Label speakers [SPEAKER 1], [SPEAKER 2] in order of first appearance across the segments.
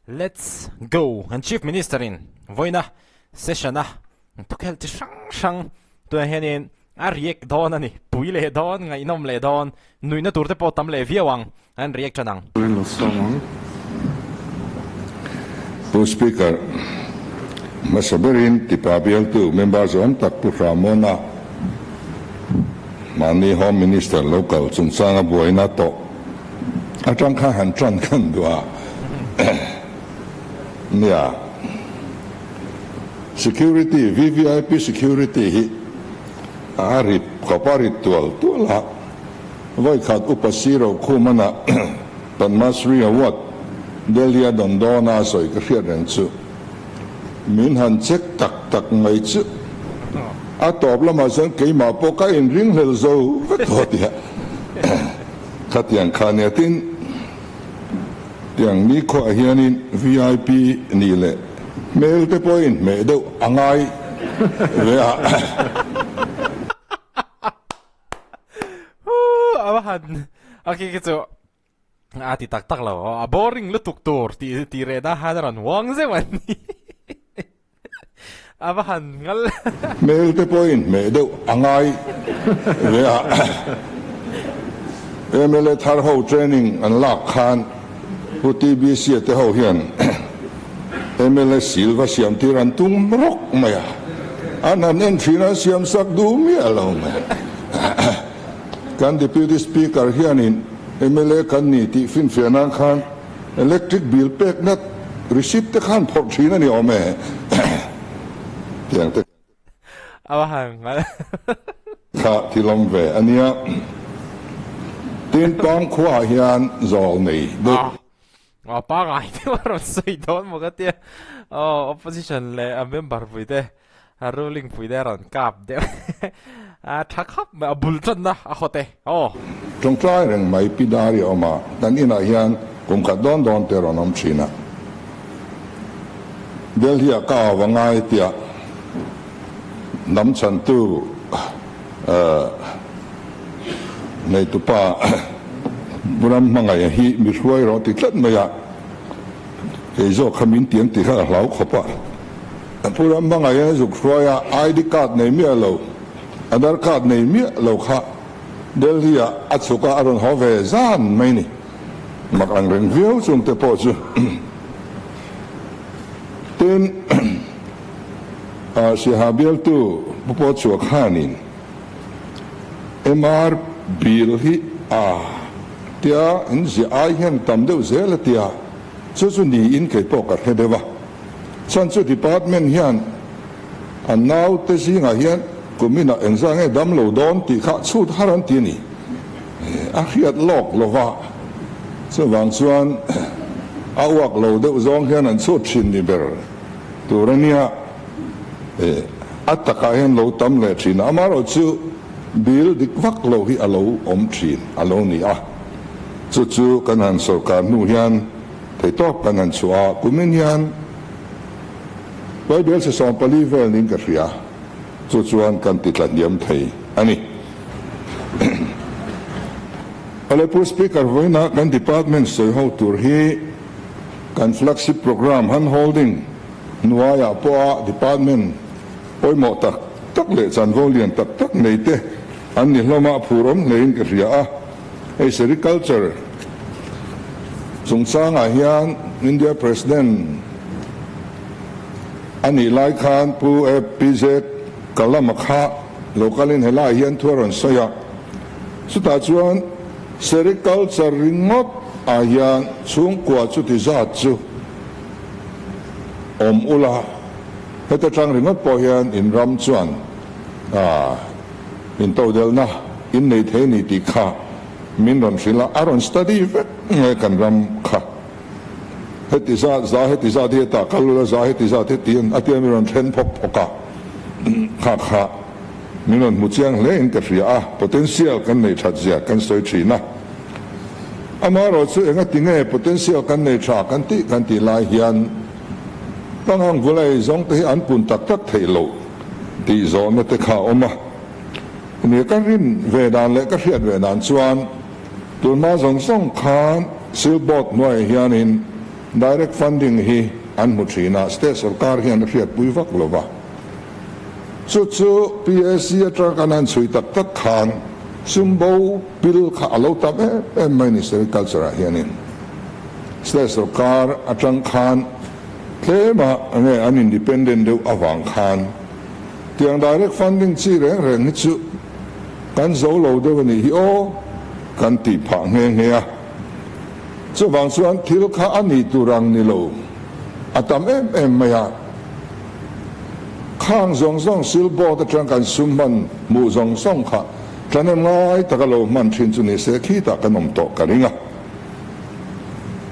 [SPEAKER 1] let's go and chief minister in voina session na tukel ti sang tu henin a riek don ani puile don ngai nom le don nuina turte po tam le viawang an riek chanang
[SPEAKER 2] Speaker, masaberin tipabial tu members on tak pu ramona mani home minister local chung sanga boina to atang kha han tran kan dua nia security VVIP security hi arip kaparit tuala voi khat upasiro khumana Padmasri Award Delia Dondona soi krian chu min han check tak ngai chu a top la ma san ke ma po ka in ring hel zo to dia khatian khaniatin tiang ni kho hianin VIP ni le mail te point me do angai ve a
[SPEAKER 1] awahan okay kitu ti tak lo a boring lu tuk tur ti reda hadaran wang ze wan awahan ngal
[SPEAKER 2] mail te point me do angai ve a MLA thar ho training an lak khan pu TBC te ho hian MLA silva siam tiran tung rok maya anan en fina siam sak du mi alo me kan deputy speaker hianin MLA kan ni ti fin fianan khan electric bill pek nat receipt te khan phok thina ni ome tiang te
[SPEAKER 1] awahan
[SPEAKER 2] kha tilom ve ania tin tong khwa hian zol nei do
[SPEAKER 1] pa ngai te waron sei don mo ka tia opposition le a member puite a ruling puite ron kap de a thakap ma bultan na a khote
[SPEAKER 2] trong trai reng mai pidari oma dan ina hian kum kha don te ronom china del hia ka wangai tia nam chan tu nei tu pa buram mangai hi mi ruai ro ti tlat maya ke zo khamin tiang ti kha hlau khopa buram mangai zo ruai ID card nei mi alo Aadhaar card nei mi lo kha Delhi atsuka aron hove zan mai ni mak ang reng view chung te po chu ten si habial tu po chu khanin MR bill hi tia in si ai hian tam deuh zel tia chu ni in ke po ka hedewa chan chu department hian an now te si nga hian kumina engzang dam lo don ti kha chu haran ti ni a khiat lok lova so wang chuan awak lo de zong hian an chu thin ni ber turania ataka hian lo tam le thin amaro chu bil dik vak lo hi alo om thin alo ni chu kan han sarkar nu hian thei top kan han chua kumin hian bel se som pali vel nin ka ria chuan kan titlan yam thei ani Alepur speaker voina kan department soi ho tur hi kan flagship program han holding nuaya po department oi mo tak le chan volian tak nei te an ni hloma phurom lein ka ria agriculture chungchanga hian India president ani lai khan pu PZ kalamakha lokalin hela hian thuaron soya suta chuan sericulture ringot ahian chung kwa chu ti za chu om ula heta chang ringot po hian in ram chuan in to del na in nei the ni ti kha min ron sila aron study vet ngai kan ram kha heti za de ta kalula za heti za the tin atiam ron then phoka kha minon muchiang le in ka ria potential kan nei that zia kan soi thina amaro chu enga tinge potential kan nei tha kan ti lai hian tangang vulai zong te an pun tak thailo ti zo na te kha oma ni kan rin ve dan le ka riat ve dan chuan tun ma zong song khan silbot noi hian in direct funding hi an mu thina state sarkar hian riat pui vak lova chu PSC atang kanan chui tak tak khan sumbo bil kha alo tam minister culture hianin state sarkar atang khan tlema nge an independent deuh awang khan tiang direct funding chi reng reng hi chu kan zo lo deuh ani hi o kan ti pha nge a chu wang chuan thil kha ani turang ni lo atam maya khang zong silbo ta tang kan summan mu zong kha tlanem ngai takalo man thin chu ni se khi ta kanom to karinga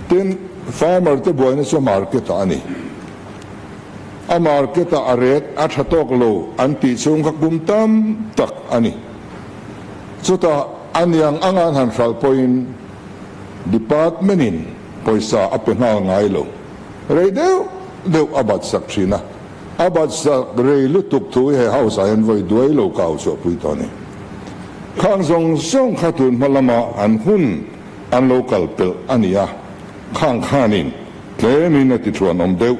[SPEAKER 2] tin farmer te boy na so market ani a market a ret a thatok lo an ti chung kha kum tam tak ani chuta aniang angan han hral point department in poisa apena ngai lo deu abat sak thina abat sak rei lu tuk thu he house an voi duai lo kau cho pui to ni khang zong khatun malama an hun an local pel ania khang khanin tlemin ati thuan om deu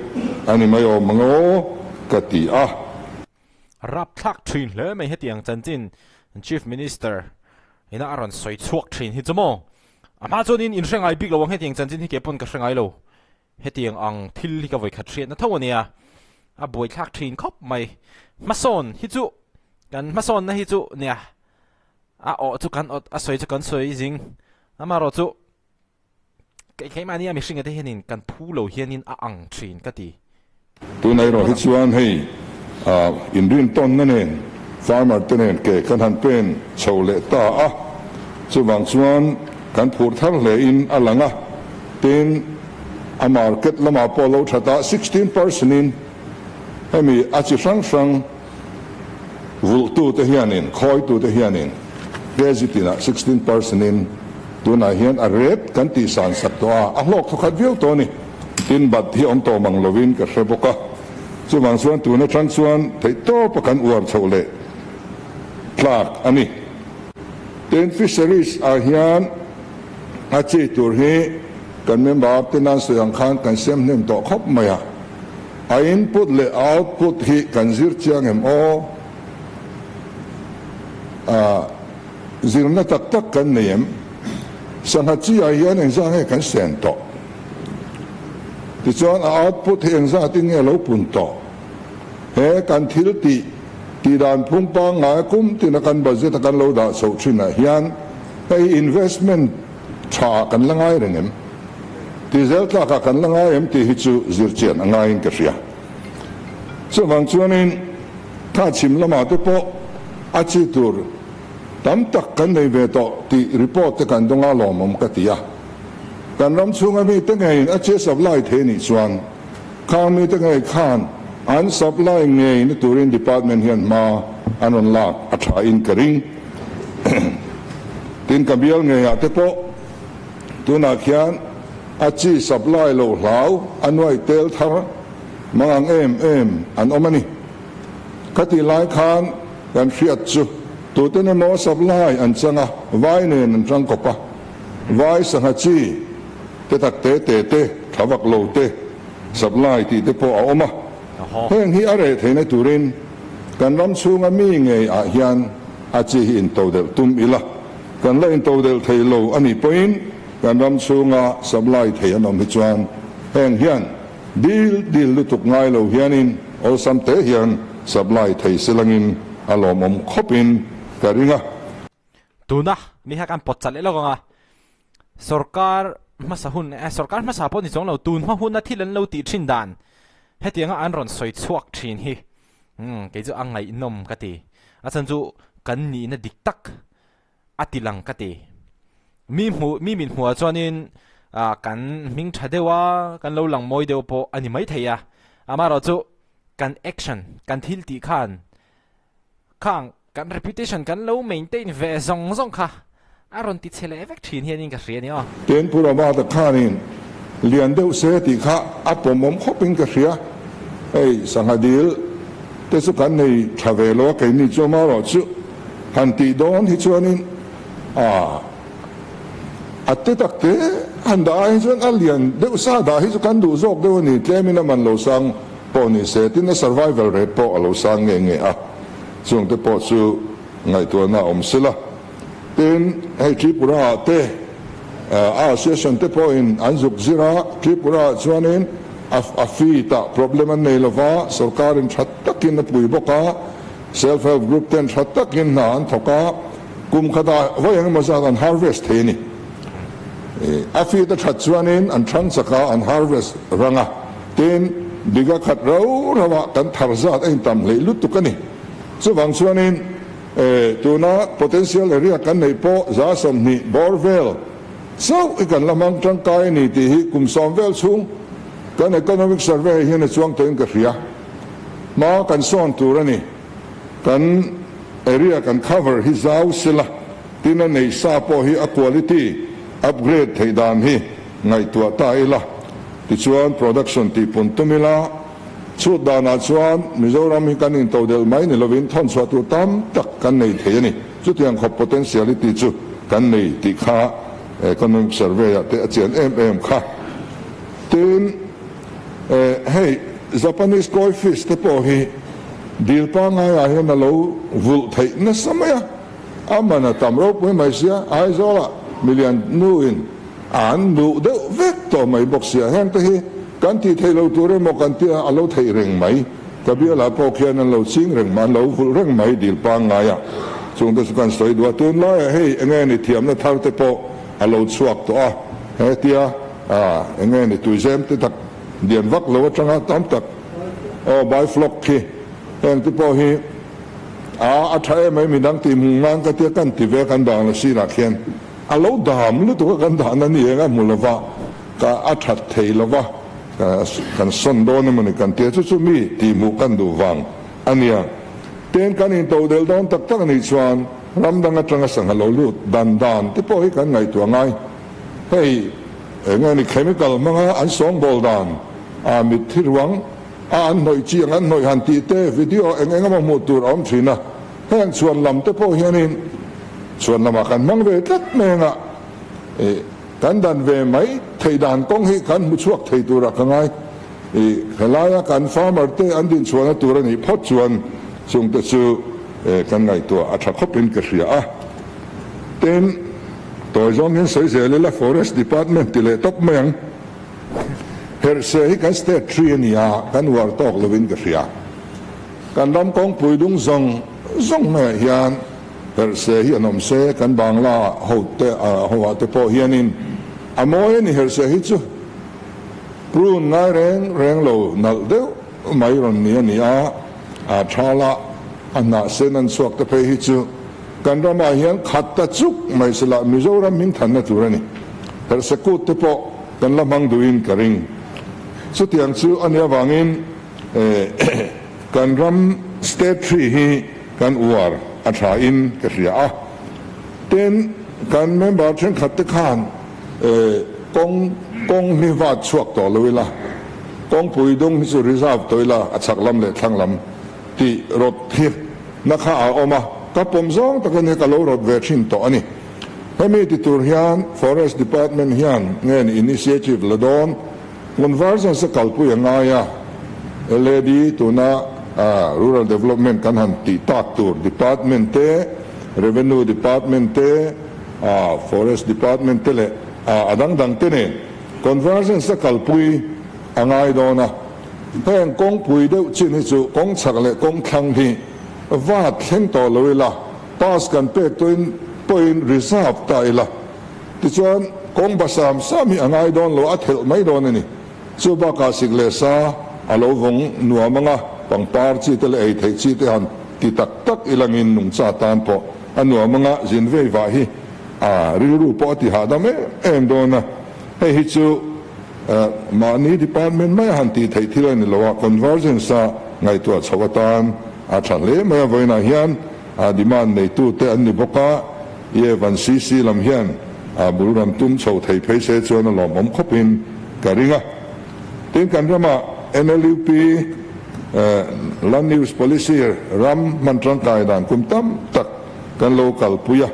[SPEAKER 2] ani mayo mango kati a
[SPEAKER 1] rap thak thin le mai hetiang chanchin chief minister ina aron soi chuak thin hi chamo ama chonin in hrengai big lo wang hetiang chanchin hi ke pon ka hrengai lo hetiang ang thil hi ka voi kha thriat na thawnia a boi thak thin khop mai mason hi chu kan mason na hi chu nia a o chu kan a soi chu kan soi jing ama ro chu cái mà nia mi hringa te hianin kan phu lo hianin a ang thin ka ti
[SPEAKER 2] tu nai ro hi chuan hei in rin ton na nen farmer te nen ke kan han pen chole ta a chu wang chuan kan phur thar le in alanga tin a market lama polo thata 16% in hemi a chi sang vul tu te hianin khoi tu te hianin gezitina 16% in tuna hian a ret kan ti san sak to a hlok thokhat viau to ni tin bat hi om to mang lovin ka hreboka chu wang chuan tuna tang chuan thei to pakan uar chole tlak ani ten fisheries a hian a chi tur hi kan member tenan soyang khan kan sem nem to khop maya a input le output hi kan zir chiang em o zirna tak kan nem sang chi a hian eng zang he kan sen to ti chuan a output he eng za ting e lo pun to he kan thil ti dan phung pa nga kum tin kan budget kan lo da so thina hian hey investment tha kan langai rengem ti zel ta ka kan langai em ti hi chu zir chen angai in ka ria so wang chuanin tha chim lama te po a chi tur tam tak kan nei ve to ti report te kan donga lomom ka tia kan ram chunga mi te ngai a che supply the ni chuan khang mi te ngai khan an supply ngai ni turin department hian ma anon lak a tha in karing tin kabial ngai a te po tuna khian a chi supply lo hlau anwai tel thar mangang em an omani kati lai khan kan fiat chu tu te ne mo supply an changa vai ne an chang ko pa vai sang chi te tak te thawak lo te supply ti te po a oma heng hi are theina turin kan ram chunga mi nge a hian a chi in to del tum ila kan la in to del thei lo ani point kan ram chunga supply thei anom hi chuan heng hian dil lu tuk ngai lo hianin o sam te hian supply thei silangin alomom khopin karinga
[SPEAKER 1] tuna mi ha kan pot chale lo nga sarkar masa pon ni chong lo tun ma hun na thilan lo ti thin dan hetianga an ron soi chuak thin hi ke chu angai inom ka ti a chan chu kan ni na dik tak atilang ka ti mi min huwa chuanin kan ming thadewa kan lo lang moi deu po ani mai theia ama ro chu kan action kan thil ti khan khang kan reputation kan lo maintain ve zong kha aron ti chele vek thin hianin ka hria ni a
[SPEAKER 2] ten pura ma da khanin lian deu se ti kha apomom khopin ka hria ei sangadil te su kan nei thavelo ke ni choma ro chu han ti don hi chuanin ate takte anh đã hay cho anh liền đều sa đã hay cho căn đủ dọc đều ni tlem ina man lo sang po ni se tin survival rate po lo sang nge a chung te po chu ngai tu na om sila tin hay Tripura te association te po in anzuk zira Tripura chuanin a fi ta problem an nei lova sarkar in that takin na pui boka self help group ten that takin na an thoka kum khada voyang maza an harvest he ni a fi ta that chuanin an thang saka an harvest ranga tin diga khat ro rawa kan tharzat ein tam le lut tu kani chu wang chuanin tuna potential area kan nei po za som ni borvel so ikan lamang tangkai ni ti hi kum somvel chung kan economic survey hian a chuang toin ka hria ma kan son turani kan area kan cover hi zau sila tina nei sa po hi a quality upgrade theidan hi ngai tua ta ila ti chuan production ti puntumila chu dana chuan Mizoram hi kan in todel mai ni lovin thon chwa tu tam tak kan nei thei ni chu tiang khop potentiality chu kan nei ti kha economic survey te achian kha tin hey Japanese koi fish te po hi dil pa nga ya hian lo vul thei na samaya amana tamro pui mai sia ai zola million nuin an nu de vek to mai boxia hang te hi kan ti thei lo tur mo kan ti a lo thei reng mai kabia la po khian an lo ching reng man lo vul reng mai dil pa nga ya chung te kan soi dua tun la hey nge ni thiam na thar te po a lo chuak to a he tia nge ni tu zem te tak dian vak lo changa tam tak o bai flock ki en te po hi a thai mai mi dang ti ngang ka te kan ti ve kan dang la si ra khian a lo dam lu to kan da na ni nga mulava ka a that thei lova kan son do na man kan te chu mi ti mu kan du wang ania ten kan in to del don tak tak ni chuan ram dang atanga sang lo lu dan te po hi kan ngai tu ngai hei ngai ni chemical manga an song bol dan a mi thirwang an noi chi an noi han ti te video engama mo tur om thina heng chuan lam te po hianin chuan lama kan mang ve tat menga kan dan ve mai thei dan kong hi kan mu chuak thei tura kangai helaya kan farmer te an din chuan tur ani phot chuan chung te chu kan ngai to a tha khopin ka hria a ten to zong hin soi se le la forest department ti le top meng her se hi kan state tree ni a kan war tok lovin ka hria kan lam kong pui dung zong me hian her se hi anom se kan bangla hote hoa te po hianin amoy ni her se hi chu prun ngai reng lo nal deu mai ron ni ani a thala anna senan suak te pe hi chu kan rama hian khat ta chuk mai sala Mizoram min than na turani her se ku te po kan lamang duin karing chu tiang chu ania wangin kan ram state tree hi kan uar a tha in ka hria a ten kan member chen khat te khan kong mi wa chuak to loila kong pui dong hi chu reserve toila a chak lam le thlang lam ti rot thir na kha a oma ka pom zong ta kan ka lo rot ve thin to ani hemi ti tur hian forest department hian ngen initiative ladon ngun version sa kalpu anga ya led tuna rural development kan han ti tak tur department te revenue department te forest department te le adang dang te ne conversion sa kalpui angai dona heng kong pui deuh chin hi chu kong chak le kong thlang hi va thleng to loila pas kan pek toin point reserve ta ila ti chuan kong basam sami angai don lo a thel mai don ani chu ba ka sigle sa alo vong nuamanga pangpar chi te le ei thei chi te han ti tak tak ilangin nung cha tan po anuamanga jinvei wa hi riru po ti hadam em dona hei hi chu mani department mai han ti thei thila ni lowa conversion sa ngai tu chawatan a than le mai voina hian demand nei tu te an ni boka ye van cc lam hian buram tum chho thei phei se chuan lo mom khopin karinga tin kan rama NLUP land use policy ram mantrang kai dan kum tam tak kan local puya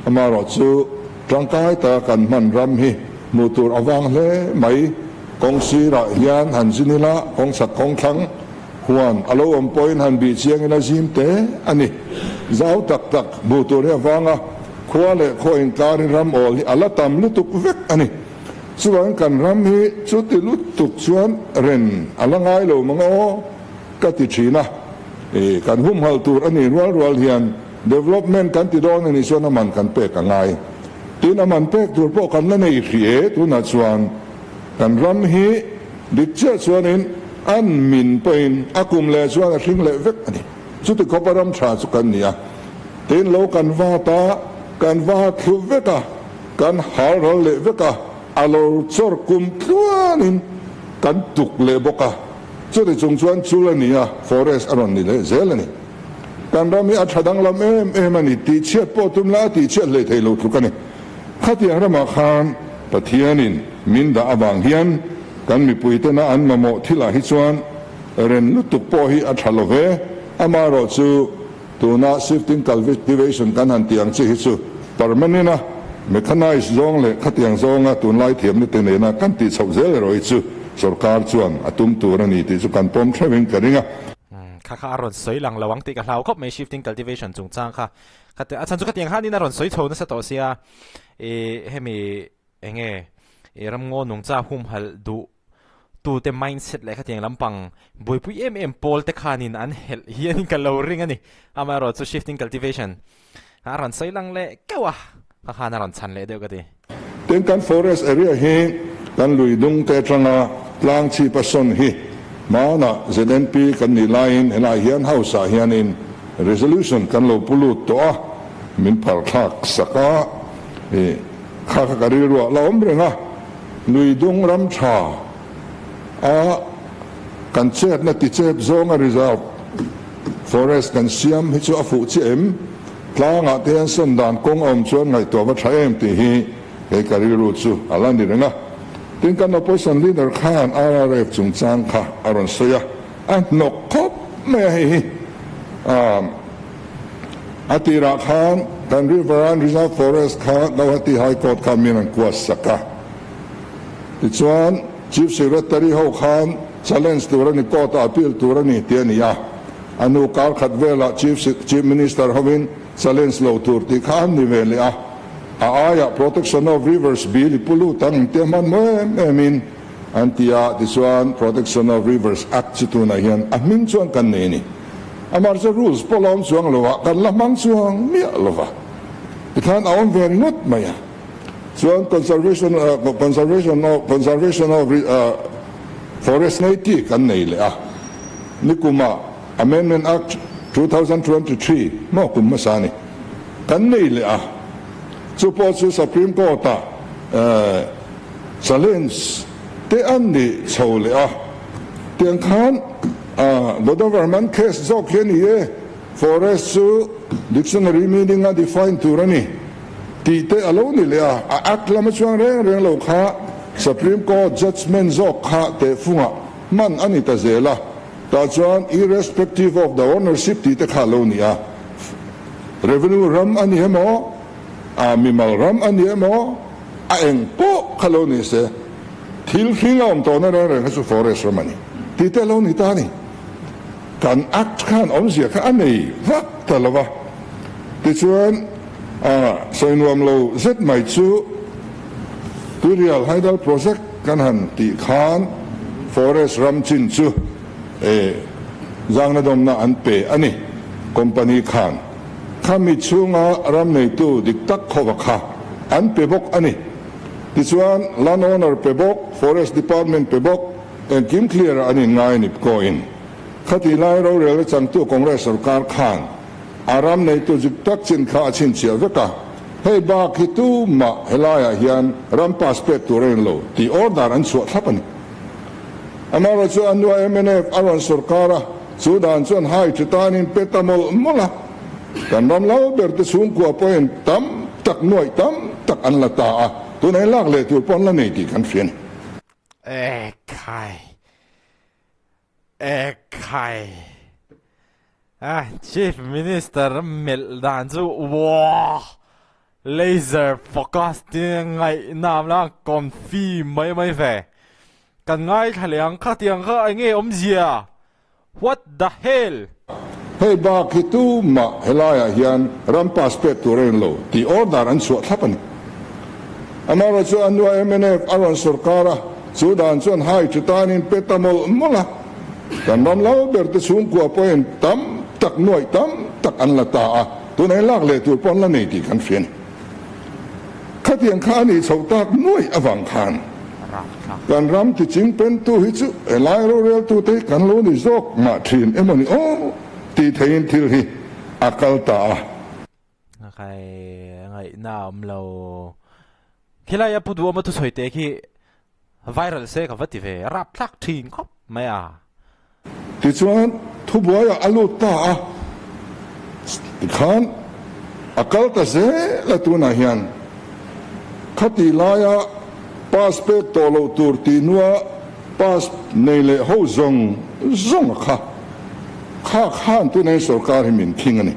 [SPEAKER 2] amaro chu trangkai ta kan man ram hi motor awang le mai kong sira hian han sinila kong sak kong thang huan alo om point han bi chiang ina zim te ani zau tak tak motor awanga khwa le khoin kar ram ol ala tam lu tuk vek ani chuan kan ram hi chu ti lu tuk chuan ren alangai lo mango ka ti thina kan hum hal tur ani rual hian development kan ti don ani chuan man kan pe ka ngai tin aman pek tur po kan la nei hrie tu na chuan kan ram hi dik che chuan in an min pain akum le chuan a hring le vek ani chu ti koparam tha chu kan nia tin lo kan va ta kan va thu veka kan har rol le veka alo chor kum tuanin kan tuk le boka chu ti chung chuan chu la nia forest aron ni le zelani kan ram hi a thadang lam em ani ti chet po tum la ti chet le thelo thu kan ni khati rama khan pathianin min da awang hian kan mi puite na an mamo thila hi chuan ren lutuk po hi a thalove amaro chu tuna shifting cultivation kan han tiang chi hi chu permanent mechanized zong le khatiang zonga tun lai thiam ni te na kan ti chho zel roi chu sarkar chuan atum tur ani ti chu kan pom threwing karinga
[SPEAKER 1] kha aron soi lang lawang ti ka hlau khop mai shifting cultivation chung chang kha khate achan chu khatiang hanin aron soi chho na sa to sia hemi enge ram ngo nung cha hum hal du tu te mindset le khatiang lampang boipui em pol te khanin an hel hian ka lo ring ani amaro chu shifting cultivation aron soi lang le kawa kha na ron chan le de ka ti
[SPEAKER 2] ten kan forest area hi kan lui dung te tranga tlang chi pason hi mana ZNP kan ni line ena hian house a hian in resolution kan lo pulu to a min par thak saka kha kha kari ro la omrenga lui dung ram tha a kan chet na ti chet zonga reserve forest kan siam hi chu a fu chi em tlanga te an son dan kong om chuan ngai to wa thaem ti hi he kari ro chu ala ni renga tin kan opposition leader khan RRF chung chang kha aron soya an nok khop me hi atira khan kan riveran reserve forest kha Guwahati high court kamin an kuas saka tichuan chief secretary ho khan challenge turani court appeal turani tiania anu kar khatwela chief minister hovin challenge lo tur ti khan ni velia aya protection of rivers bill pulu tang teman memin antia diswan protection of rivers act chituna hian amin chuan kan ni amar cha rules polom chuang lowa kan lamang chuang mi lova ikhan aon very not maya chuan conservation of forest naiti kan nei le nikuma amendment act 2023 mo kum masani kan nei le support to Supreme Court challenge te an ni chole tiang khan the government case zo khen ye forest su dictionary meaning a define turani ti te alone le act lam chuang reng lo kha Supreme Court judgment zo kha te funga man ani ta zela ta chuan irrespective of the ownership ti te kha lo ni revenue ram ani hemo mimal ram ani mo eng po khaloni se thil hringam to na re su forest ramani ti te lo ni ta ni kan act khan om zia kha ani vak talawa ti chuan soinwam lo zet mai chu turial haidal project kan han ti khan forest ram chin chu zangna dom na an pe ani company khan khami chunga ram nei tu dik tak khowa kha an pebok ani tichuan land owner pebok forest department pebok and kim clear ani ngai nip ko in khati lai ro rel chang tu congress sarkar khan aram nei tu dik tak chin kha chin chia veka hei ba ki tu ma helaya hian ram paspet tu ren lo ti order an chu thapani amara chu anwa MNF aron sarkara sudan chuan hai chutanin petamol mola kan ram lau ber te sung ko poin tam tak noi tam tak an la ta tu nei lak le tu pon la nei ti kan fian
[SPEAKER 1] kai chief minister mel dan chu wa laser focus tiếng ngày nam là còn phi mấy mấy về cần ngay thay liang khát tiếng khát anh nghe gì à what the hell
[SPEAKER 2] Hei ba kitu ma helaya hian rampas pe turen lo ti order an suat hapan amara chu anwa MNF aron sarkara sudan chuan hai chutanin petamol mola kan ram lo ber te chung kwa point tam tak noi tam tak an la ta a tunai lak le tur pon la nei ti kan fian khatiang khani chautak noi awang khan kan ram ti ching pen tu hi chu elai ro rel tu te kan lo ni zok ma thin emani o ti thein thil hi akal ta
[SPEAKER 1] ngày nào lâu khi lại áp đuôi mà tôi thấy thế khi viral sẽ có vấn đề về rap lắc thiên khóc mày à
[SPEAKER 2] ti chuan thu boya alu ta ti khan akal ta ze la tu na hian khati laya passport to lo tur ti nuwa pas nei le ho zong zong kha khan tu nei sarkar hi min thing ani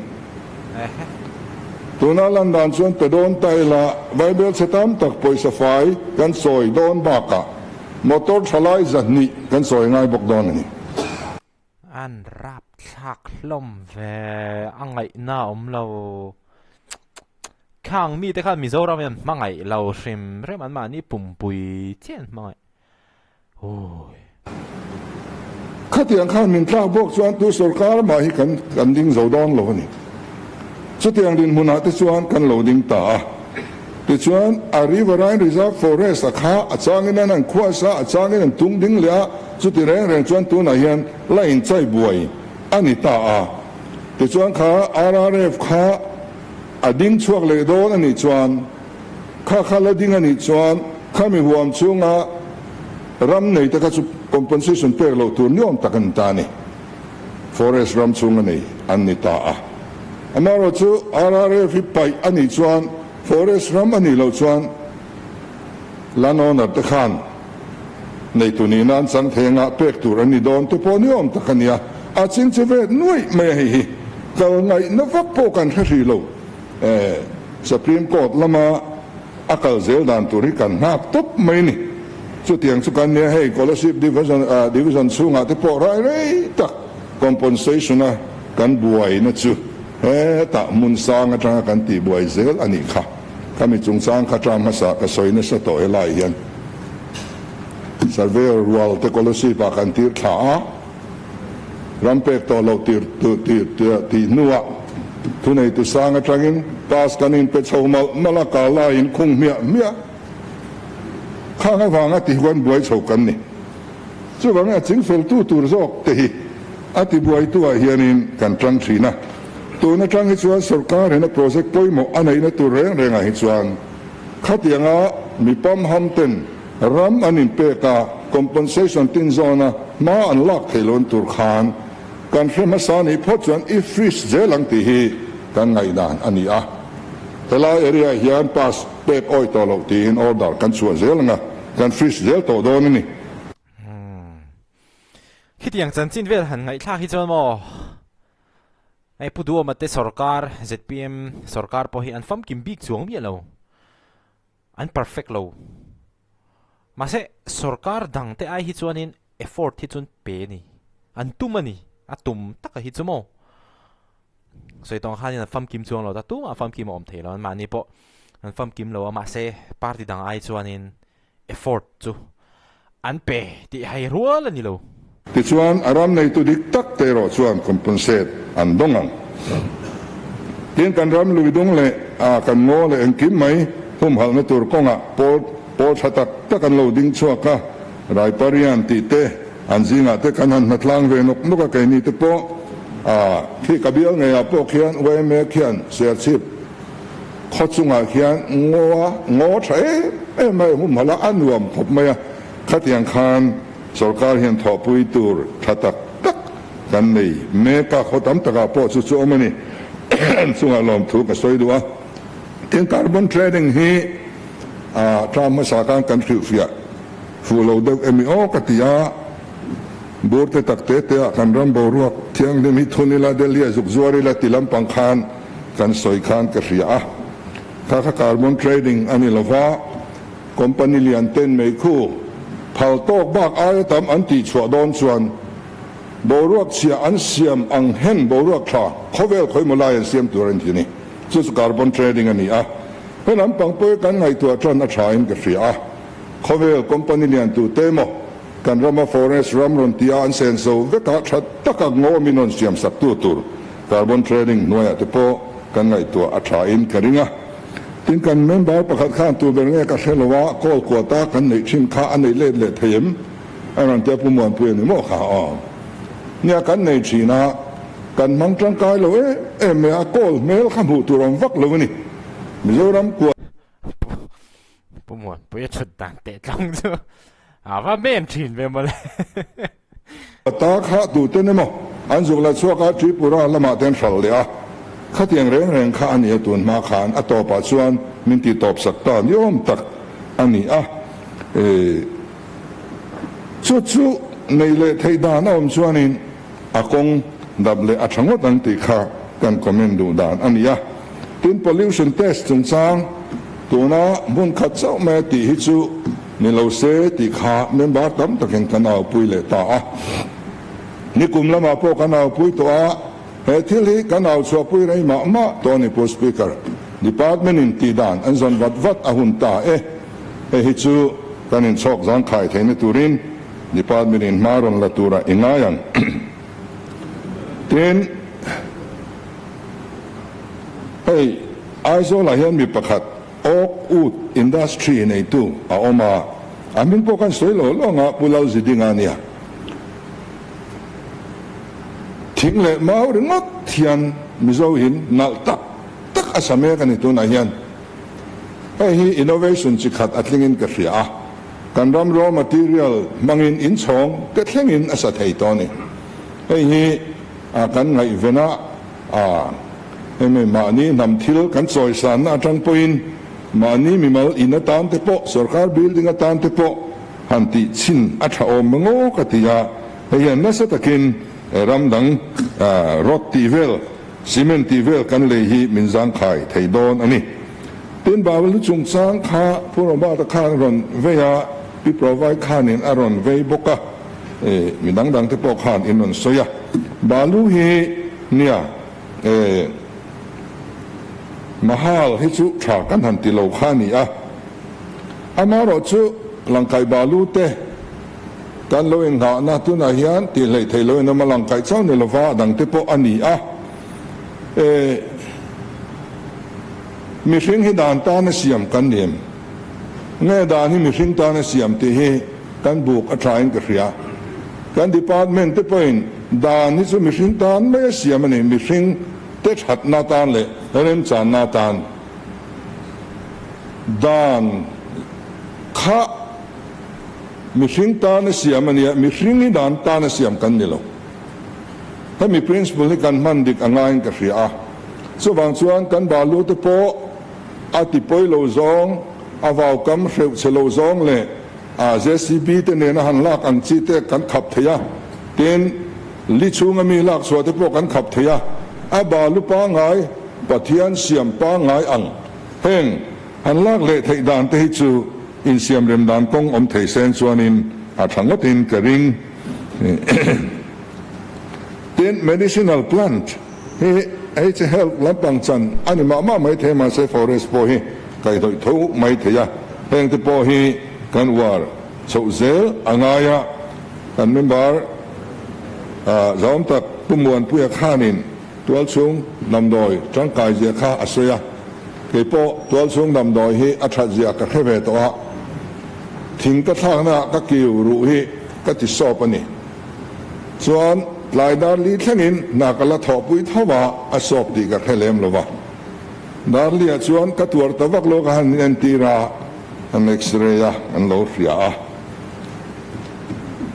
[SPEAKER 2] tuna lan dan chuan pe don tai la bible chetam tak poisa fai kan soi don ba ka motor thalai zani kan soi ngai bok don ani
[SPEAKER 1] an rap lắc lom về anh ngày nào lâu khang mi te khan Mizoram yan mangai lo shrim rem an ma ni pumpui chen mangai oi
[SPEAKER 2] khatiang khan min tla bok chuan tu sarkar ma hi kan ding zo don lo ni chutiang din huna te chuan kan lo ding ta te chuan a riverine reserve forest a kha a changin an khuasa a changin an tung ding lia chuti reng reng chuan tu na hian la in chai buai ani ta a te chuan kha RRF kha a ding chuak le don ani chuan kha la ding ani chuan khami huam chunga ram nei ta ka chu compensation per lo tur niom takan ta ni forest ram chunga nei ani ta a amaro chu RRF pai ani chuan forest ram ani lo chuan lanon at khan nei tuninan sang thenga pek tur ani don to poniom takania a chin cheve nui me hi ka ngai na vak po kan hri lo Supreme Court lama akal zel dan turi kan hak top mai ni chu tiang chu kan ne hei scholarship division chunga te po rai tak compensation a kan buai na chu ta mun sang atanga kan ti buai zel ani kha kami chung sang kha tram ha sa ka soina sa to elai hian surveyor rual te scholarship a kan tir tha rampek to lo tir ti nuwa tu nei tu sang atangin pas kanin pe choma malaka la in khung mia kha nga wanga ti wan buai chho kan ni chu wanga ching fel tu tur zok te hi ati buai tu a hianin kan tang thina tu na tang hi chuan sarkar hena project poimo anei na tu reng renga hi chuan khatianga mi pam hamten ram anin pe ka compensation tin zona ma an lak thelon tur khan kan hrema sani pho chuan I freeze zelang ti hi kan ngai dan ani a helai area hian pas pek oi to lo ti in order kan chuan zelanga kan freeze zel to don ni
[SPEAKER 1] khi tiang chan chin vel han ngai thla hi chuan mo ai pu du ma te sarkar ZPM sarkar po hi an fam kim big chuang mi lo an perfect lo ma se sarkar dang te ai hi chuan in effort hi chun pe ni an tum ani atum tak hi chu mo soi tong khan in fam kim chuang lo ta tu ma fam kim om thelo ma ni po an fam kim lo ma se party dang ai chuan in effort chu an pe ti hai rual ani lo
[SPEAKER 2] ti chuan aram nei tu dik tak te ro chuan compensate an dongang tin kan ram lui dong le a kan ngo le en kim mai hum hal na tur konga pol thatak takan lo ding chuaka rai parian ti te an zinga te kan han natlang ve nok noka kai ni te po khi kabial nge a po khian we me khian ser chip khochunga khian ngo thai mai hum hala anuam khop mai khatiang khan sarkar hian thopui tur thatak tak kan nei me ka khotam taka po chu chu mani chunga lom thu ka soidua tin carbon trading hi tama sa kan fia fulo dog MO katia borte takte te kan ram boruak thiang de mi thunila delia zuk zuari la tilam pangkhan kan soi khan ka ria kha carbon trading ani lova company lian ten mai khu phal tok bak ai tam an ti chwa don chuan boruak chia an siam ang hen boruak tha khovel khoi mulai siam turan thini chu carbon trading ani a pelam pang poi kan ngai tu atron a thain ka fria khovel company lian tu temo kan rama forest ramron tia an sen so veka that taka ngo minon siam sak tu tur carbon trading noya te po kan ngai tu a thain karinga tin kan member pakhat khan tu ber nge ka hlelowa kol kwata kan nei thin kha an nei le theim aran te pumon pu ni mo kha a nia kan nei thina kan mang tang kai lo me a kol mel kham hu tu rom vak lo ni mizoram ko
[SPEAKER 1] pumon pu ya chut dan te tlang chu va men thin ve mo le
[SPEAKER 2] ta kha tu te ne mo an zuk la chuaka tripura lama ten hral le a khát tiếng reng kha anh tuần ma khan a to pa chuan min ti top sak ta yom tak ani a chu chu nei le thei da na chuan in a kong dab le a thangot an ti kha kan comment du dan ani a tin pollution test chung chang tuna mun khat chau me ti hi chu ni lo se ti kha member tam takin kan au pui le ta a ni kum lama po kan au pui to a Hethili kan au chua pui rei ma Tony po speaker department in tidan an zon vat ahun ta hi chu kan in chok zang khai thein turin department in maron latura inayan ten aizo la hian mi pakhat ok ut industry nei tu a oma amin po kan soilo longa pulau zidinga nia thing le mau ring ngot thian mizo hin nal tak asame kan itu na hian hi innovation chi khat atlingin ka ria kan ram raw material mangin in chong ke thlengin asa thei to ni hi kan ngai vena mani nam thil kan choi san na tang poin mani mimal in atan te po sarkar building atan te po hanti chin atha om ngo ka tia hian na sa takin ramdang rot tivel cement tivel kan le hi min zang khai thei don ani tin bawal chung sang kha puro ba ta khan ron veya pi provide khan in aron ve boka min dang te po khan in non soya balu hi nia mahal hi chu tha kan han ti lo khani a amaro chu langkai balu te kan lo in ha na tu na hian ti lei thei lo na malang kai chau ne lova dang te po ani a mi hring hi dan ta na siam kan nem nge dan hi mi hring ta na siam te he kan buk a thain ka ria kan department te point dan hi chu mi hring tan me siam ani mi hring te that na tan le rem chan na tan dan kha mi hring ta na siam ania mi hring ni dan ta na siam kan ni lo ta mi principle ni kan man dik angain ka ria so wang chuan kan ba lu te po ati poi lo zong awau kam hreu chelo zong le a JCB te ne na han lak an chi te kan khap theya ten li chunga mi lak so te po kan khap theya a ba lu pa ngai pathian siam pa ngai ang heng han lak le thei dan te hi chu in siam rem dan kong om thei sen chuan in a thangotin ka ring ten medicinal plant he che help lampang chan ani ma mai the ma se forest po hi kai doi tho mai the ya heng te po hi kan war so zel angaya kan member zom tak pumuan puya khanin tual chung nam doi chang kai je kha asoya ke po tual chung nam doi hi atha zia ka khebe to a thing ka thang na ka kiu ru hi ka ti so pa ni chuan lai dar li thangin na ka la tho pui thawa a sop ti ka khelem lova dar li a chuan ka tur ta vak lo ka han en ti ra an x-ray ya an lo fria a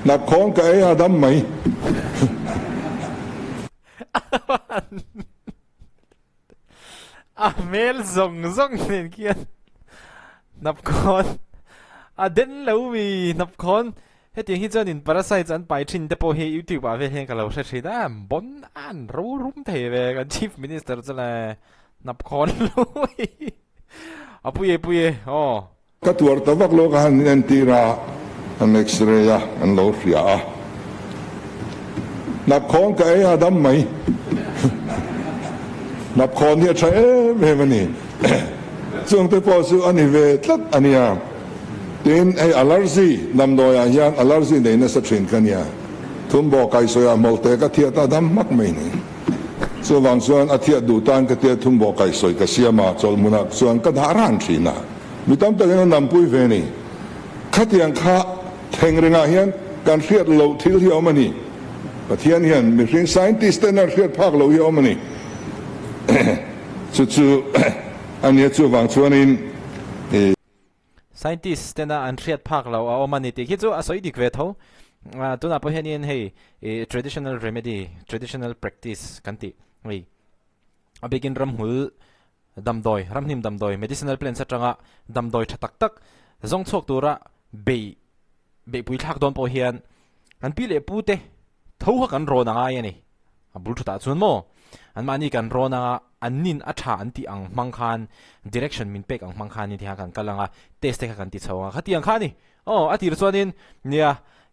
[SPEAKER 2] na khong ka e adam mai
[SPEAKER 1] mel zong nen kian nap kon den lo mi nap kon he ti hi chan in parasite an pai thin te po he YouTube a ve hen ka lo se thida bon an ro rum the ve kan chief minister chala nap kon lo puye oh
[SPEAKER 2] katuar tabak lo ka han tira an x-ray ya an lo ria nap khon ka ai adam mai nap khon hi cha me mani chung te po su ani ve tlat ania tin ai allergy nam do ya hian allergy nei na sa thin kan ya thum bo kai so ya molte ka thia ta dam mak mai ni so wang suan athia du tan ka te thum bo kai soi ka siama chol muna suan ka dharan thina mitam ta gan nam pui ve ni khatiang kha theng renga hian kan riat lo thil hi omani pathian hian mi ring scientist na riat phak lo hi omani chu ania chu wang chuan in
[SPEAKER 1] scientist tena an riat phak lo a omani ti khi chu a soi dik ve tho tuna po hian hei traditional remedy traditional practice kan ti hei a begin ram hul damdoi ramhnim damdoi medicinal plant satanga damdoi thatak tak zong chok tura be pui thak don po hian an pi le pu te tho ha kan ro na nga yani a bul thuta chun mo an mani kan ro na an nin a tha an ti ang mangkhan direction min pek ang mangkhan ni thia kan kalanga test ka kan ti chawa khatiang khani atir chuanin nia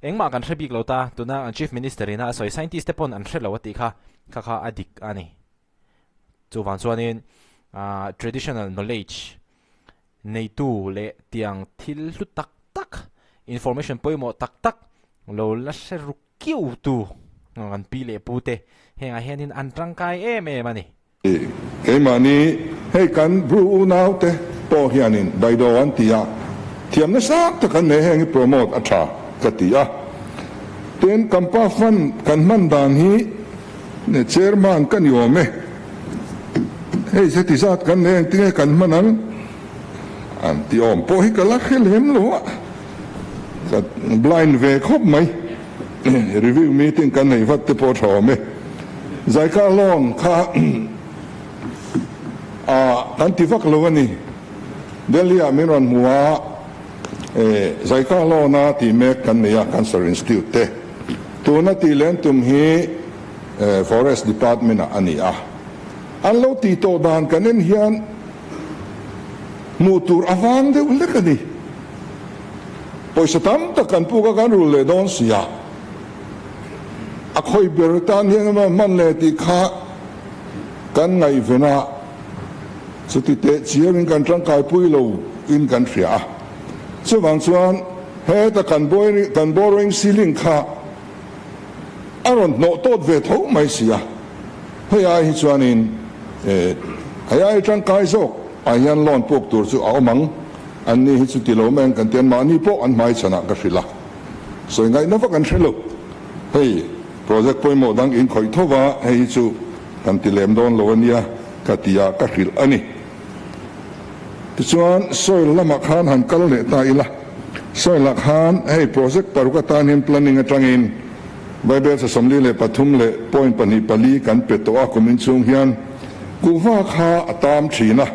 [SPEAKER 1] engma kan hrebik lota tuna an chief minister ina soi scientist pon an hrelo ti kha adik ani chuwan chuanin traditional knowledge nei tu le tiang thil hlu tak tak information poimo tak tak lo la seru kiu tu an pi le pute henga henin an tangkai mani
[SPEAKER 2] ke mani hei kan bru nau te po hianin dai do an tia thiam na sak ta kan ne heng promote atha katia ten kampa fan kan man dan hi ne chairman kan yo me hei se ti sat kan ne ti kan manan an ti om po hi kala khel hem lo sa blind ve khop mai review meeting kan nei vat te po tho me zai ka long kha kan ti vak lo ani delia miron muwa zai ka lo na ti me kan ne ya cancer institute te tu na ti len tum hi forest department ani an lo ti to dan kanen hian mutur awang de ule kani poisa tam ta kan pu ka kan ru le don sia a khoi bertan hian ma man le ti kha kan ngai vena suti te chiarin kan tang kai pui lo in kan ria chu wang chuan he ta kan boring ceiling kha aron no tot ve tho mai sia he ai hi chuan in ai tang kai zo ayan lon pok tur chu a mang an ni hi chu ti lo men kan ten ma ni po an mai chana ka hrila so ngai na va kan hrelo hei project poi mo dang in khoi thowa hei chu kan ti lem don lo ania katia ka hril ani tichuan soil lama khan han kal le ta ila soil khan hei project paruka tan hin planning atangin bible sa somli le pathum le point pani pali kan peto a kumin chung hian kuwa kha atam thina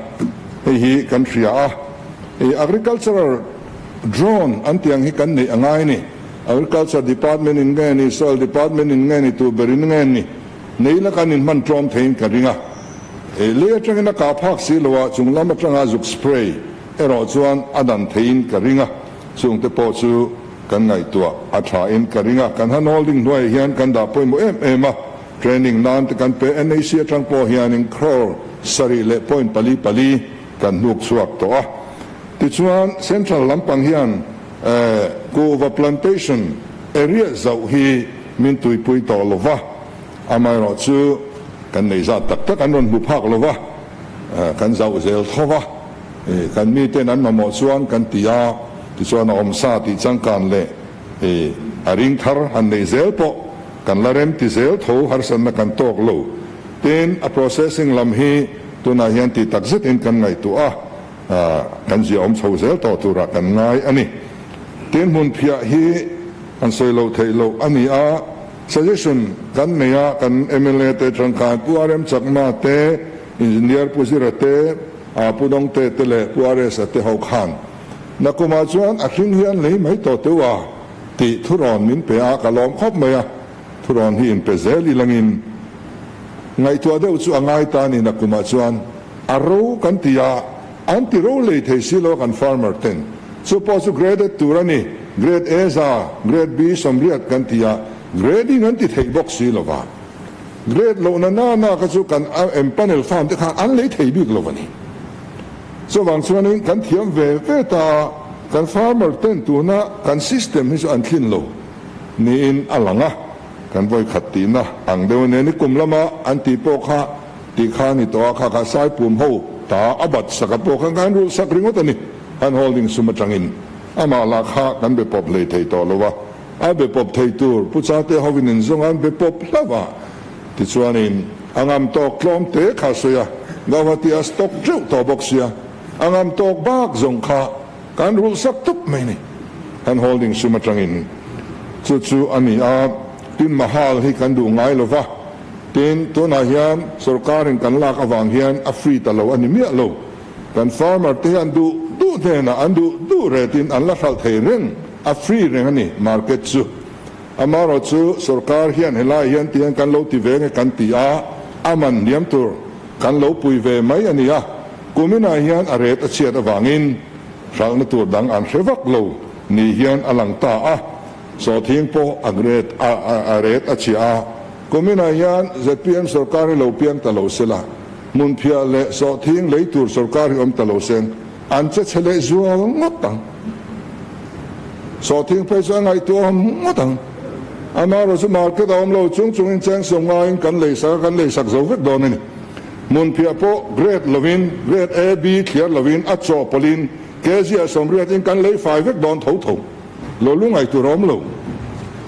[SPEAKER 2] hi kan ria agricultural drone antiang hi kan nei angai ni agriculture department in ngai ni soil department in ngai ni tu berin ngai ni nei la kan in man trom thein ka ringa le atang na ka phak si lowa chung lam atanga juk spray ero chuan adan thein ka ringa chung te po chu kan ngai tua atha in ka ringa kan han holding noi hian kan da poi mo ema training nan te kan pe NAC atang po hian in crore sari le point pali kan nuk suak to ti chuan central lampang hian cover plantation area zau hi min tui pui to lova amai ro chu kan nei za tak tak an ron bu phak lova kan zau zel thova kan mi ten an mo chuan kan tia ti chuan om sa ti chang kan le aring thar an nei zel po kan larem ti zel tho har san na kan tok lo ten a processing lam hi tuna hian ti takzet in kan ngai tu kan ji om chho zel to tu ra kan ngai ani ten mun phia hi an soi lo thei lo ani suggestion kan neya kan MLA te trangkan puarem chakma te engineer puzira te pudong te tele puares te hau khan nakuma chuan a hring hian lei mai to tewa ti thuron min pe a kalom khop maya thuron hi in pe zeli langin ngai tua deuh chu angai ta ni nakuma chuan aro kan tia อันที่เราเลยที่สิโลกันฟาร์มเมอร์เต็นสุพอสุเกรดตัวนี้เกรดเอซ่าเกรดบีสมเรียดกันที่เกรดิ้งอันที่เทบอกสิโลว่าเกรดโลน่าก็สุกันเอ็มพาเนลฟาร์มที่ข้าอันเลยที่บิกโลวันนี้ส่วนส่วนนี้กันเทียมเวตากันฟาร์มเมอร์เต็นตัวน่ะกันซิสเต็มที่สุอันทิ้นโลนี่อินอัลลังอ่ะกันไว้ขัดตีนะอังเดียวเนี่ยนี่กลุ่มละมาอันที่พวกข้าที่ข้านี่ตัวข้าข้าสายปุ่มหูตาอบัดสักพวกข้างกันรู้สักริงว่าตัวนี้อันโฮลดิ้งสุมาจังอินอามาลาข้ากันไปพบเลยที่ตัวละวะอาไปพบที่ตัวผู้ชายที่เขาวินิจฉัยอันไปพบละวะที่ส่วนนี้อังอัมตกลมเตะข้าเสียกาวที่อัสตกเจ้าตัวบกเสียอังอัมตกบากจงข้ากันรู้สักทุกไม่นี่อันโฮลดิ้งสุมาจังอินจู่ๆอันนี้ตินมหาลที่กันดูง่ายเลยวะตินตัวนายานสุรการินกันลากอวังเฮียนอัฟรีตะโลอันนี้เมียโลกันฟาร์มที่อันดูเทนะอันดูเรตินอันละขัลเทเรงอัฟรีเรงนี่มาร์เก็ตซูอามารจูสุรการเฮียนเฮลาเฮียนที่อันกันโลที่เวงกันตีอามันเนียมตัวกันโลปุยเวไม่อันนี้กุมินาเฮียนอเรตเชียดอวังอินช่างนตัวดังอันเชวักโลนี่เฮียนอลังตาสอทิ้งโปอักเรตอาเรตอาชีอากุมินายันจะเปลี่ยนสุรการเราเปลี่ยนตลอดเสละมุนเพียเลสอทิ้งเลยตัวสุรการอมตลอดเสงอันจะเฉลยจัวงดตังสอทิ้งไปจะไงตัวงดตังอามาเราจะมาร์เก็ตอมเราจุงอินแจงส่งงานกันเลยสักโซเวตโดนนี่มุนเพียโปเกรดลวินเกรดเอบีเขียนลวินอัจฉริปลินเกจิอาสมเรียนกันเลยไฟเวตโดนถูโลลุงไอตัวร้อมโล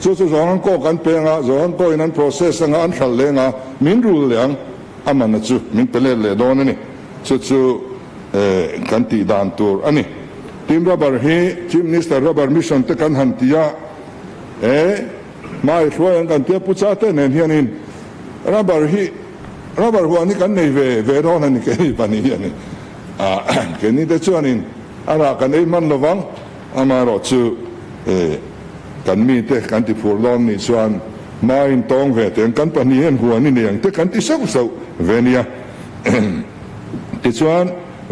[SPEAKER 2] จู่ๆสองก็กันเปงสองก็นั้น process งานขัดเลงมินรูเลียงอามันจู่มินเปเลเลโดนนี่จู่ๆกันตีดานตัวอันนี้ทีมรับบาร์ฮีทีมนิสต์รับบาร์มิชชั่นเตกันหันตีมาช่วยกันเทียบผู้ชายเต้นเฮียนินรับบาร์หัวนี่กันในเวรอนนี่แค่นี้ปนีนี่แค่นี้แต่ช่วงนี้อะไรกันไอ้มันระวังอามาเราจู่กันมีแต่กันที่ฟูลอนนี่ส่วนมาอินตองเวทกันปนีเห็นหัวนี่เนี่ยแต่กันที่เศร้าเวเนียที่ส่วน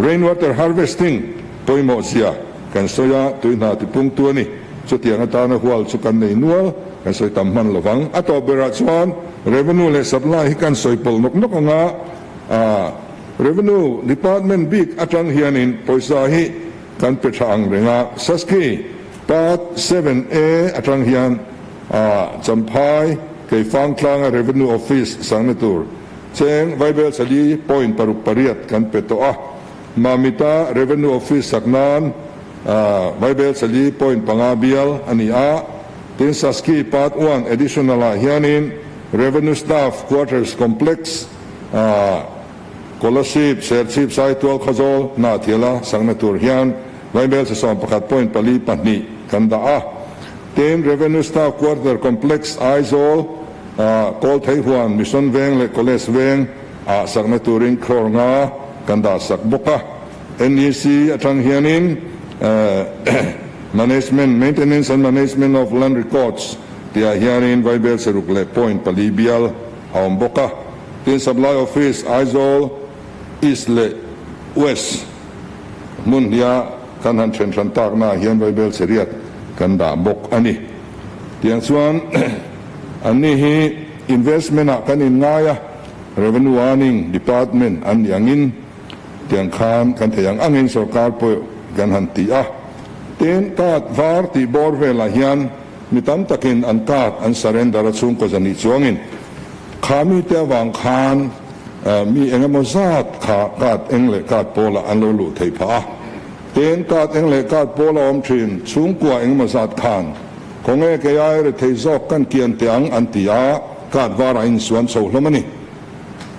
[SPEAKER 2] rainwater harvesting ตัวอิโมเซียกันสอยตัวน่าที่ปุ่งตัวนี่สุดที่อันตานะหัวสุกันในนัวกันสอยตำมันระวังอัตโบราณส่วน revenue และ supply กันสอยปลนกงาrevenue department big อาจารย์เฮียนินปอยสาหิกันเปิดทางเรื่องสัสกีPart 7A อาจารย์เฮียนจำพายเกี่ยฟังคลาง Revenue Office สังนตูร์เชงไวเบลสลีพอยน์ปรุปริยัตกันเป็ดตัวมามิตา Revenue Office สักนานไวเบลสลีพอยน์ปังอาบิลอันนี้ตินสัสกี Part 1 Additional เฮียนิน Revenue Staff Quarters Complex Scholarship Share Site ขจรนาเทียละสังนตูร์เฮียนไวเบลจะสอนประกาศพอยน์ปลีปันนี้กันดาทีม Revenue Staff Quarter Complex ไอโซลโคลไทยฮวนมิชชันเวงและคอเลสเวงสักนตูรินครองากันดาสักบุกะ NEC อาจารย์เฮียนินManagement Maintenance and Management of Land Records ที่เฮียนินไวเบลสรุปเลยพอยน์ปลีเบียลเอาบุกะทีม Supply Office ไอโซล East และ West มุนยากันหันเชิญชันตากนาเฮียนไวเบลเสียดกันด่าบกอันนี้เตียงส่วนอันนี้ฮี investment กันอินง่าย revenue earning department อันอย่างอินเตียงคานกันแต่อย่างอังอินสุรการปกันหันตีเตียงกาดวาร์ตีบอร์เวลาเฮียนมีตั้มตะกินอันกาดอัน surrender ซุ่มก็จะนิจวงินขามีแต่วางคานมีเองมซาดขากาดเองเลยกาดโปละอันโลลุเทพาเตียนกาดเองเลยกาดโปละอมชินสูงกว่าเองมาซาดขานคงเอกยายเทซอกกันเกียนเตียงอันติยากาดวาระอินส่วนโซลมันนี่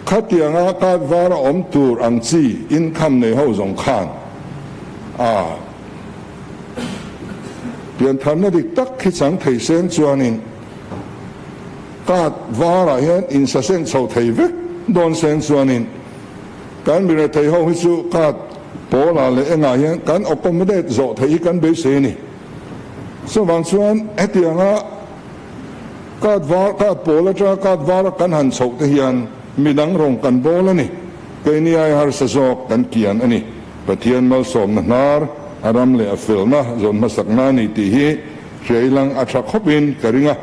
[SPEAKER 2] ขัดเตียงกาดวาระอมตูรอังซีอินคำในห้องสงขานเตียนทันนดิตักขิสังเทเซนส่วนนี้กาดวาระเห็นอินเซนโซเทวิกโดนเซนส่วนนี้การมีเทห้องฮิสุกาดโปลาเลยง่ายกันออกมาได้โจทย์กันเบสนี่ส่วนส่วนเอติยังกาดวากาดโปลาจะกาดวาระกันหันโจทย์ยันมีดังรงกันโปลนี่เกนี่ไอฮาร์สโจกันเกียนอันนี้ ประเทศมาสมนารอารมณ์เลยฟิลนะจนมาสักนานิติฮีเชียลังอัชขบินกริงะ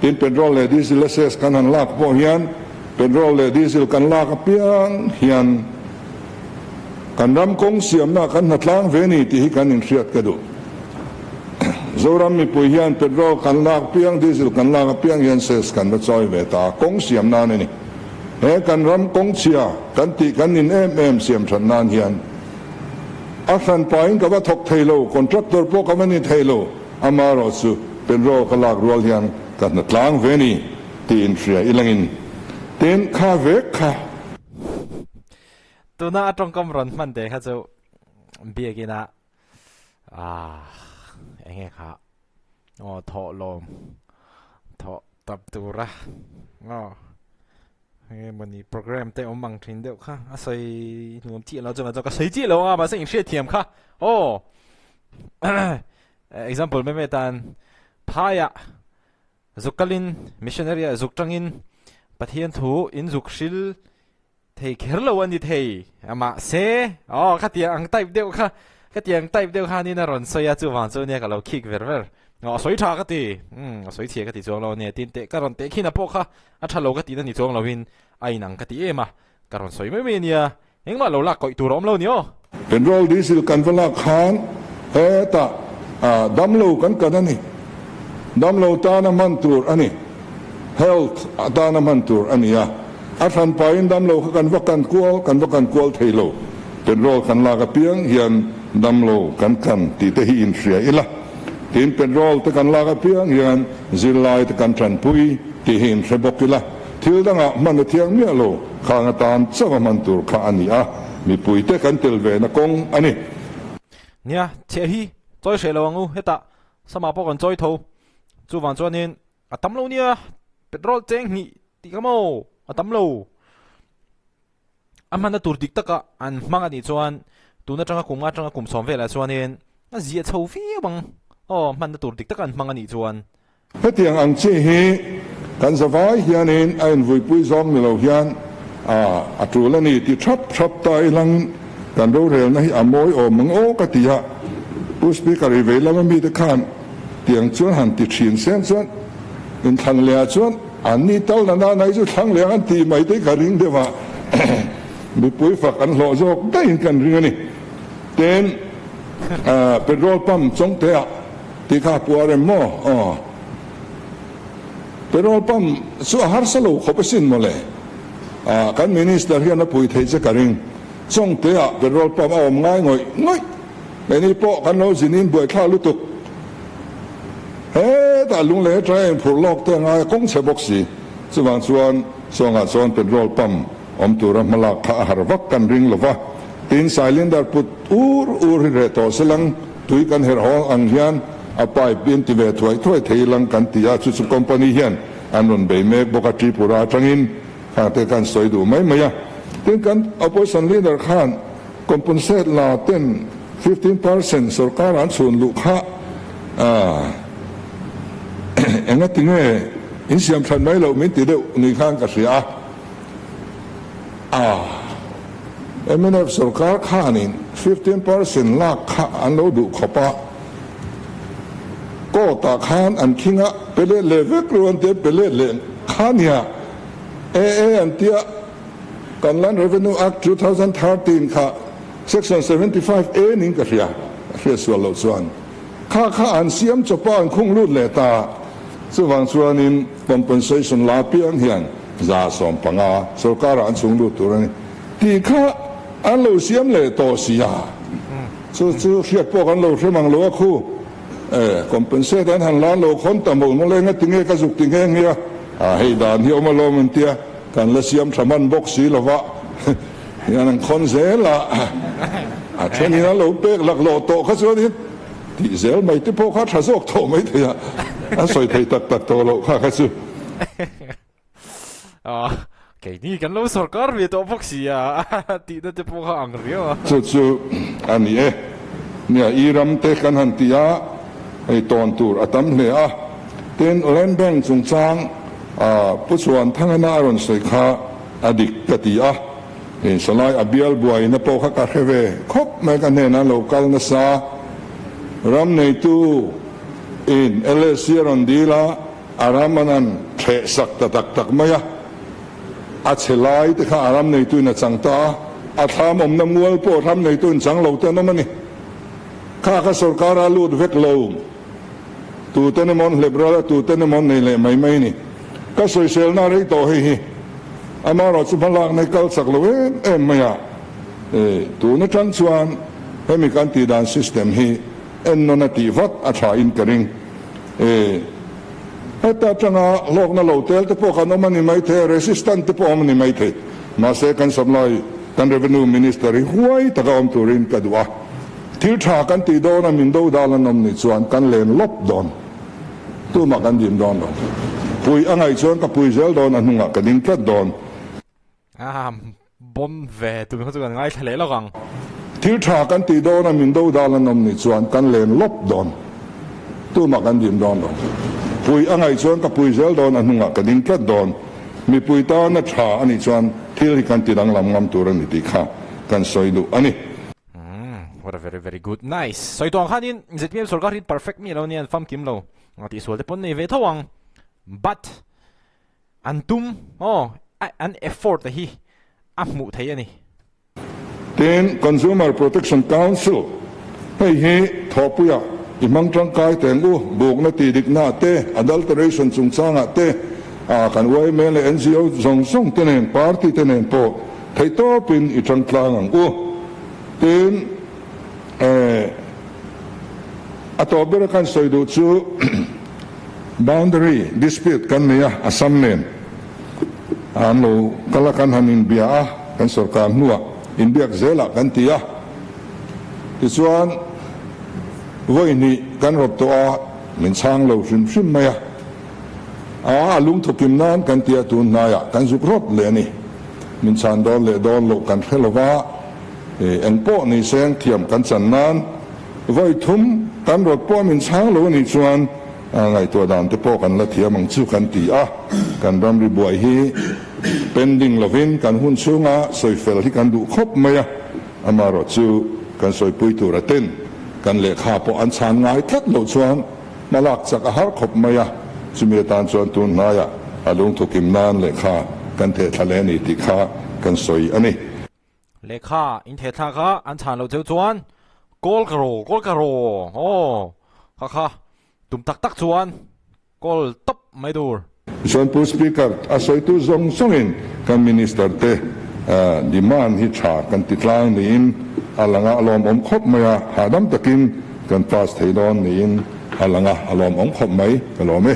[SPEAKER 2] tin petrol le diesel ses kan han lak po hian petrol le diesel kan lak piang hian kan ram kong siam na kan hatlang ve ni ti hi kan in hriat ka du zoram mi pu hian petrol kan lak piang diesel kan lak piang hian ses kan ba choi ve ta kong siam na ni he kan ram kong chia kan ti kan in em siam than nan hian a san pain ka ba thok thailo contractor po ka mani thailo amaro su petrol ka lak rual hianกันนัดล้างเวนีตีนเสียอีหลังอินเต้นข้าเวกค่ะ
[SPEAKER 1] ตัวน่าตรงกำรอนมันเด็กเขาจะเบียกินะเองไงครับอ๋อถอลมถอตับตัวละอ๋อวันนี้โปรแกรมเตะอมังทินเดียวค่ะอาศัยหนุ่มที่เราจะมาจะก็ใช้จีเรามาสิ่งเชื่อเทียมค่ะโอ้ example ไม่ตันพายะzukalin missionary zuktangin pathian thu in zukshil thei kherlowan ni thei ama se khatia ang type deu kha khatiang type deu kha ni na ron soya chu wan chu ne ka lo kick ver soi tha ka ti soi thie ka ti chong lo ne tin te ka ron te khina po kha a thalo ka ti na ni chong lo hin ai nang ka ti ema ka ron soi me nia engma lo lak koi tu rom lo ni o
[SPEAKER 2] petrol diesel kan vala khan ta damlo kan ni damlo tana mantur ani health tana mantur ani ya athan pain damlo kan vakan kual thailo petrol kan laga piang hian damlo kan ti te hi in ria ila tin petrol te kan laga piang hian zilai te kan tran pui ti hin rebokila thil danga man thiang mi lo khanga tan chawa mantur kha ani a mi pui te kan tel ve na kong ani
[SPEAKER 1] nia che hi choi se lo ngu heta sama po kan choi tho chu wan chuanin a tamlo nia petrol cheng hi ti kamo a tamlo amana tur dik taka an hmanga ni chuan tuna tanga kum som vela chuanin a zia chho fi bang man tur dik taka an hmanga ni chuan
[SPEAKER 2] hetiang ang che hi kan zawai hianin ain vui pui zom ni lo hian a tulani ti thap tai lang kan ro rel na hi amoi o mang o ka ti ha pu speaker ri vela ma mi te khan tiang chuan han ti thin sen chuan in thang le chuan an ni tal na nai chu thang le an ti mai te ka ring de wa mi pui fa kan lo jok dai kan ring ani ten petrol pump chong te ti kha puare mo petrol pump chu har salo khopasin mo le kan minister hian na pui thei che ka ring chong te petrol pump om ngai ngoi meni po kan no zinin boi thla lu tuk ta lung le trai phur lok te ngai kong che box si chuwang chuan songa chon petrol pump om tura malak kha har vak kan ring lova tin cylinder put ur re to selang tui kan her hol ang hian a pipe bin ti ve thoi theilang kan tia chu company hian anon be mek boka tripura tangin ha te kan soi du mai maya tin kan opposition leader khan compensate la 15% sarkar an chun lu kha enga tinge in siam than mai lo min ti deu ni khang ka sia MNF sarkar khanin 15% la kha an lo du khopa ko ta khan an kinga pele leve kruan te pele le khania an tia Kanlan Revenue Act 2013 kha section 75A ning ka sia swalo chuan kha an siam chopa an khung lut le ta chuwang chuanin compensation la piang hian za som panga sarkar an chung lut turani ti kha an lo siam le to sia chu hiat po kan lo hремang lo khu compensate an han lan lo khon ta mo le nga tinge ka zuk tinge ngia hei dan hi oma lo mun tia kan la siam thaman box si lova yan an khon zela theni na lo pek lak lo to kha chuanin ti zel mai te po kha thazok tho mai thia a soi thei tak to lo kha chu
[SPEAKER 1] cái này kan lo sarkar ve to boxia ti na te po kha ang rio
[SPEAKER 2] chu ani nia iram te kan han tia ai ton tur atam le ten land bank chung chang pu chuan thangana ron soi kha adik katia salai abial buai na po kha ka kheve khop me kan ne na local na sa ram nei tu in LSC ron dila aramanan the sak ta tak tak maya a chelai te kha aram nei tu na changta a tham om na mual po ram nei tu chang lo te na mani kha sarkar alut vek lo tu te ne mon liberal tu te ne mon nei le mai ni ka social na rei to hi amaro chu balak nei kal sak lo em maya tu na chang chuan hemi kan ti dan system hi en no na ti vat a tha in karing heta changa lok na lo tel te po kan no mani mai the resistant te po mani mai the ma se kan samlai kan revenue minister hi huai ta ga om turin ka duwa thil tha kan ti do na min do dalan nom ni chuan kan len lop don tu ma kan dim don lo pui angai chuan ka pui zel don anunga ka ding tlat don
[SPEAKER 1] bon ve tu mi chu kan ngai thale lo gang
[SPEAKER 2] thil tha kan ti do na min do dalan nom ni chuan kan len lop don tu ma kan dim don lo pui angai chuan ka pui zel don anunga ka ding tlat don mi pui ta na tha ani chuan thil hi kan ti dang lam ngam tur ani ti kha kan soi du ani
[SPEAKER 1] what a very very good nice soi tong khanin ZPM sarkar hin perfect mi lo ni an fam kim lo ngati sol te pon nei ve thawang but antum an effort hi amu thei ani
[SPEAKER 2] then Consumer Protection Council hei thopuya imang tang kai tengu buk na ti dik na te adulteration chung changa te kan wai mele NGO zong song tenen party tenen po thei to pin I tang tlang ang then atobera kan soidu chu boundary dispute kan mea asam nen ano kalakan hanin bia kan sarkar nuwa in biak zela kan tia tichuan voini kan rop to min chang lo shim maya lung thokim nan kan tia tun na ya kan zuk rop le ni min chan don le don lo kan khelova eng po ni seng thiam kan chan nan voi thum kan rop po min chang lo ni chuan ngai to dan te po kan la thiam ang chu kan ti kan ram ri buai hi pending lovin kan hun chunga soifel hi kan du khop maya amaro chu kan soi pui tu raten kan le kha po an chan ngai that lo chuan malak chak a har khop maya chumi tan chuan tun na ya alung thukim nan le kha kan the thale ni ti kha kan soi ani
[SPEAKER 1] le kha in the tha kha an chan lo cheu chuan kol karo kha tum tak chuan kol top mai dur
[SPEAKER 2] chuan pu speaker a soi tu zong songin kan minister te demand hi tha kan ti tlang ni in alanga alom om khop maya hadam takin kan pass thei don ni in alanga alom om khop mai kalome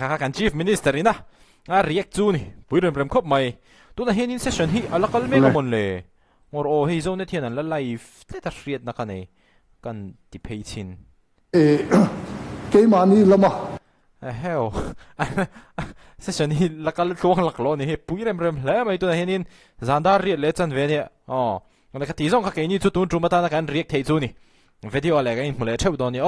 [SPEAKER 1] kha kan chief minister ina react chu ni puiren prem khop mai tu na henin session hi alakal me mon le ngor hi zone thian an la live le ta riat na kan kan ti phei chin
[SPEAKER 3] ke mani lama
[SPEAKER 1] hell session hi lakal tlong laklo ni he puirem rem hle mai tu na henin zandar ri le chan ve ni na ka ti zong kha ke ni chu tun chu mata na kan react thei chu ni video le ga in mule theu don ni